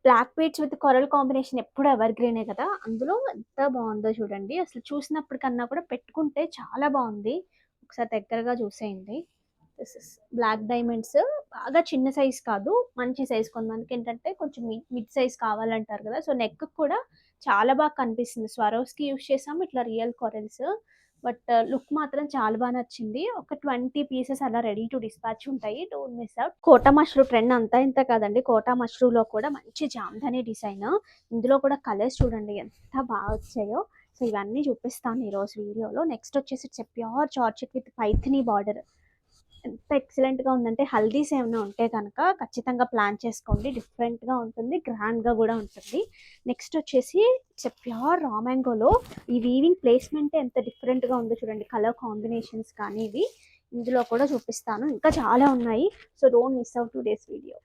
Black beads with coral combination ఎప్పుడు ఎవర్ గ్రీనే కదా! అందులో ఎంత బావుందో చూడండి. అసలు చూసినప్పటికన్నా కూడా పెట్టుకుంటే చాలా బావుంది. ఒకసారి దగ్గరగా చూసేయండి. This is black diamonds. బాగా చిన్న సైజ్ కాదు. మంచి సైజ్. కొంతమందికేంటంటే కొంచెం మిడ్ సైజ్ కావాలంటారు కదా! సో, నెక్‌కి కూడా చాలా బాగా కనిపిస్తుంది. స్వరోస్‌కి యూజ్ చేసాము. ఇట్లా రియల్ కొరల్స్. బట్ లుక్ మాత్రం చాలా బా నచ్చింది. ఒక 20 పీసెస్ అలా రెడీ టు డిస్పాచ్ ఉంటాయి. Don't miss out. Kota Mashru trend అంతా ఇంత కాదండి. కోటా మష్రూలో కూడా మంచి జామ్దాని డిజైన్. ఇందులో కూడా కలర్స్ చూడండి ఎంత బాగా వచ్చాయో. సో, ఇవన్నీ చూపిస్తాను ఈరోజు వీడియోలో. నెక్స్ట్ వచ్చేసి it's pure georgette with Paithani border. ఎంత ఎక్సలెంట్‌గా ఉందంటే హల్దీస్ ఏమైనా ఉంటే గనక ఖచ్చితంగా ప్లాన్ చేసుకోండి. డిఫరెంట్‌గా ఉంటుంది. గ్రాండ్‌గా గూడా ఉంటుంది. నెక్స్ట్ వచ్చేసి ఇట్స్ ప్యూర్ రా మ్యాంగోలో ఈ వీవింగ్ ప్లేస్‌మెంటే ఎంత డిఫరెంట్‌గా ఉందో చూడండి. కలర్ కాంబినేషన్స్ కానీ ఇవి ఇందులో కూడా చూపిస్తాను. ఇంకా చాలా ఉన్నాయి. So, don't miss out today's video.